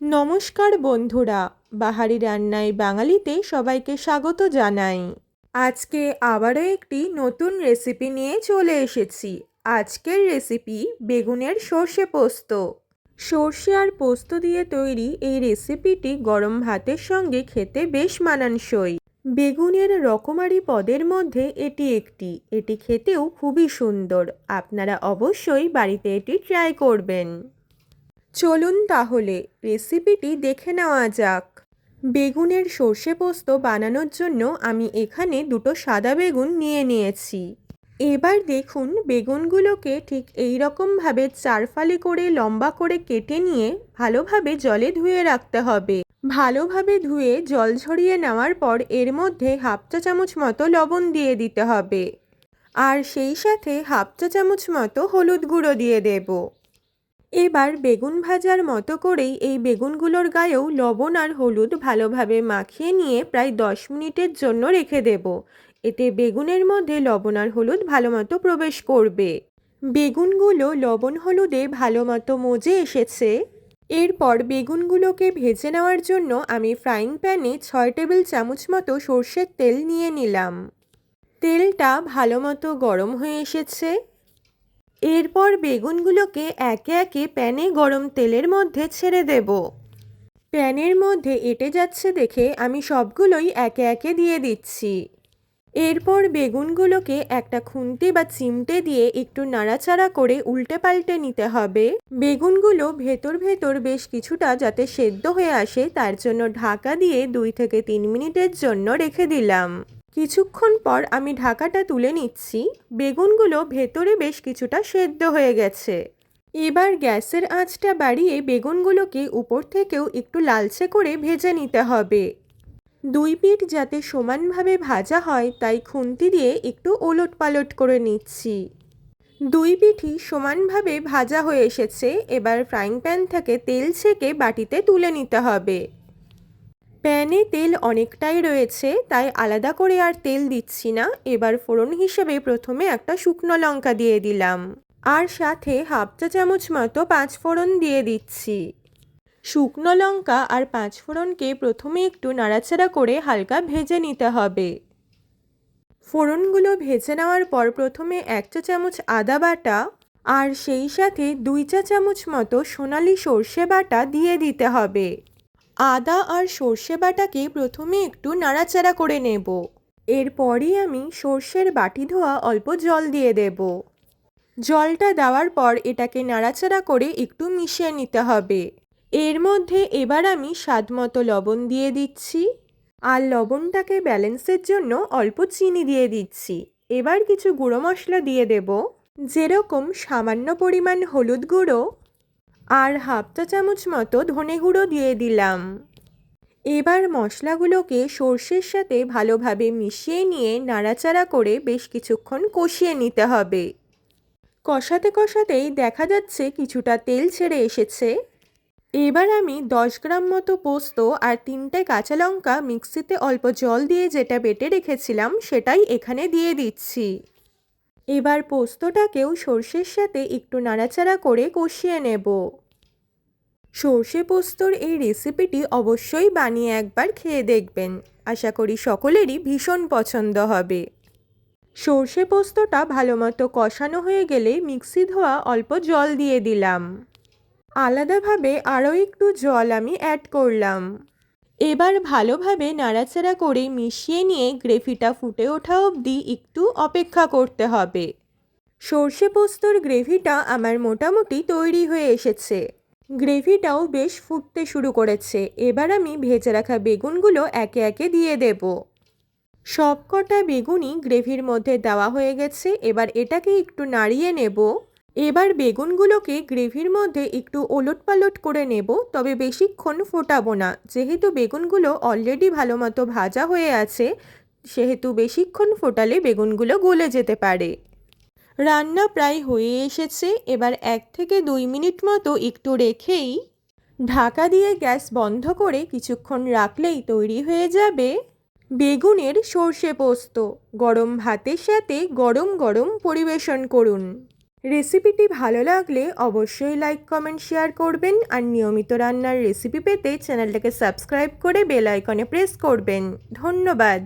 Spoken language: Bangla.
নমস্কার বন্ধুরা, বাহারি রান্নায় বাঙালিতে সবাইকে স্বাগত জানাই। আজকে আবারও একটি নতুন রেসিপি নিয়ে চলে এসেছি। আজকের রেসিপি বেগুনের সর্ষে পোস্ত। সর্ষে আর পোস্ত দিয়ে তৈরি এই রেসিপিটি গরম ভাতের সঙ্গে খেতে বেশ মানানসই। বেগুনের রকমারি পদের মধ্যে এটি খেতেও খুবই সুন্দর। আপনারা অবশ্যই বাড়িতে এটি ট্রাই করবেন। চলুন তাহলে রেসিপিটি দেখে নেওয়া যাক। বেগুনের সর্ষে পোস্ত বানানোর জন্য আমি এখানে দুটো সাদা বেগুন নিয়ে নিয়েছি। এবার দেখুন, বেগুনগুলোকে ঠিক এই রকমভাবে চারফালি করে লম্বা করে কেটে নিয়ে ভালোভাবে জলে ধুয়ে রাখতে হবে। ভালোভাবে ধুয়ে জল ঝরিয়ে নেওয়ার পর এর মধ্যে হাফ চা চামচ মতো লবণ দিয়ে দিতে হবে, আর সেই সাথে হাফ চা চামচ মতো হলুদ গুঁড়ো দিয়ে দেব। এবার বেগুন ভাজার মতো করেই এই বেগুনগুলোর গায়েও লবণ আর হলুদ ভালোভাবে মাখিয়ে নিয়ে প্রায় 10 মিনিটের জন্য রেখে দেব। এতে বেগুনের মধ্যে লবণ আর হলুদ ভালো মতো প্রবেশ করবে। বেগুনগুলো লবণ হলুদে ভালো মতো মজে এসেছে। এরপর বেগুনগুলোকে ভেজে নেওয়ার জন্য আমি ফ্রাইং প্যানে 6 টেবিল চামচ মতো সর্ষের তেল নিয়ে নিলাম। তেলটা ভালো মতো গরম হয়ে এসেছে। এরপর বেগুনগুলোকে একে একে প্যানে গরম তেলের মধ্যে ছেড়ে দেব। প্যানের মধ্যে এঁটে যাচ্ছে দেখে আমি সবগুলোই একে একে দিয়ে দিচ্ছি। এরপর বেগুনগুলোকে একটা খুন্তি বা চিমটে দিয়ে একটু নাড়াচাড়া করে উল্টে পাল্টে নিতে হবে। বেগুনগুলো ভেতর ভেতর বেশ কিছুটা যাতে সেদ্ধ হয়ে আসে তার জন্য ঢাকা দিয়ে 2 থেকে 3 মিনিটের জন্য রেখে দিলাম। কিছুক্ষণ পর আমি ঢাকাটা তুলে নিচ্ছি। বেগুনগুলো ভেতরে বেশ কিছুটা সেদ্ধ হয়ে গেছে। এবার গ্যাসের আঁচটা বাড়িয়ে বেগুনগুলোকে উপর থেকেও একটু লালচে করে ভেজে নিতে হবে। 2 পিঠ যাতে সমানভাবে ভাজা হয় তাই খুন্তি দিয়ে একটু ওলট পালট করে নিচ্ছি। 2 পিঠই সমানভাবে ভাজা হয়ে এসেছে। এবার ফ্রাইং প্যান থেকে তেল ছেঁকে বাটিতে তুলে নিতে হবে। প্যানে তেল অনেকটাই রয়েছে তাই আলাদা করে আর তেল দিচ্ছি না। এবার ফোড়ন হিসেবে প্রথমে একটা শুকনো লঙ্কা দিয়ে দিলাম, আর সাথে হাফ চা চামচ মতো 5 ফোড়ন দিয়ে দিচ্ছি। শুকনো লঙ্কা আর 5 ফোড়নকে প্রথমে একটু নাড়াচাড়া করে হালকা ভেজে নিতে হবে। ফোড়নগুলো ভেজে নেওয়ার পর প্রথমে 1 চা চামচ আদা বাটা আর সেই সাথে 2 চা চামচ মতো সোনালি সর্ষে বাটা দিয়ে দিতে হবে। আদা আর সর্ষে বাটাকে প্রথমে একটু নাড়াচাড়া করে নেব। এরপরই আমি সর্ষের বাটি ধোয়া অল্প জল দিয়ে দেব। জলটা দেওয়ার পর এটাকে নাড়াচাড়া করে একটু মিশিয়ে নিতে হবে। এর মধ্যে এবার আমি স্বাদমতো লবণ দিয়ে দিচ্ছি, আর লবণটাকে ব্যালেন্সের জন্য অল্প চিনি দিয়ে দিচ্ছি। এবার কিছু গুঁড়ো মশলা দিয়ে দেব, যেরকম সামান্য পরিমাণ হলুদ গুঁড়ো আর হাফ চা চামচ মতো ধনে গুঁড়ো দিয়ে দিলাম। এবার মশলাগুলোকে সর্ষের সাথে ভালোভাবে মিশিয়ে নিয়ে নাড়াচাড়া করে বেশ কিছুক্ষণ কষিয়ে নিতে হবে। কষাতে কষাতেই দেখা যাচ্ছে কিছুটা তেল ছেড়ে এসেছে। এবার আমি 10 গ্রাম মতো পোস্ত আর 3টে কাঁচা লঙ্কা মিক্সিতে অল্প জল দিয়ে যেটা বেটে রেখেছিলাম সেটাই এখানে দিয়ে দিচ্ছি। এবার পোস্তটাকেও সর্ষের সাথে একটু নাড়াচাড়া করে কষিয়ে নেব। সর্ষে পোস্তর এই রেসিপিটি অবশ্যই বানিয়ে একবার খেয়ে দেখবেন। আশা করি সকলেরই ভীষণ পছন্দ হবে। সর্ষে পোস্তটা ভালো মতো কষানো হয়ে গেলে মিক্সি ধোয়া অল্প জল দিয়ে দিলাম। আলাদাভাবে আরও একটু জল আমি অ্যাড করলাম। এবার ভালোভাবে নাড়াচাড়া করে মিশিয়ে নিয়ে গ্রেভিটা ফুটে ওঠা অবধি একটু অপেক্ষা করতে হবে। সর্ষে পোস্তর গ্রেভিটা আমার মোটামুটি তৈরি হয়ে এসেছে। গ্রেভিটাও বেশ ফুটতে শুরু করেছে। এবার আমি ভেজে রাখা বেগুনগুলো একে একে দিয়ে দেব। সবকটা বেগুনই গ্রেভির মধ্যে দেওয়া হয়ে গেছে। এবার এটাকে একটু নাড়িয়ে নেব। এবার বেগুনগুলোকে গ্রেভির মধ্যে একটু ওলটপালট করে নেব, তবে বেশিক্ষণ ফোটাবো না। যেহেতু বেগুনগুলো অলরেডি ভালো মতো ভাজা হয়ে আছে, সেহেতু বেশিক্ষণ ফোটালে বেগুনগুলো গলে যেতে পারে। রান্না প্রায় হয়ে এসেছে। এবার 1 থেকে 2 মিনিট মতো একটু রেখেই ঢাকা দিয়ে গ্যাস বন্ধ করে কিছুক্ষণ রাখলেই তৈরি হয়ে যাবে বেগুনের সর্ষে পোস্ত। গরম ভাতের সাথে গরম গরম পরিবেশন করুন। রেসিপিটি ভালো লাগলে অবশ্যই লাইক কমেন্ট শেয়ার করবেন আর নিয়মিত রান্নার রেসিপি পেতে চ্যানেলটাকে সাবস্ক্রাইব করে বেল আইকনে প্রেস করবেন। ধন্যবাদ।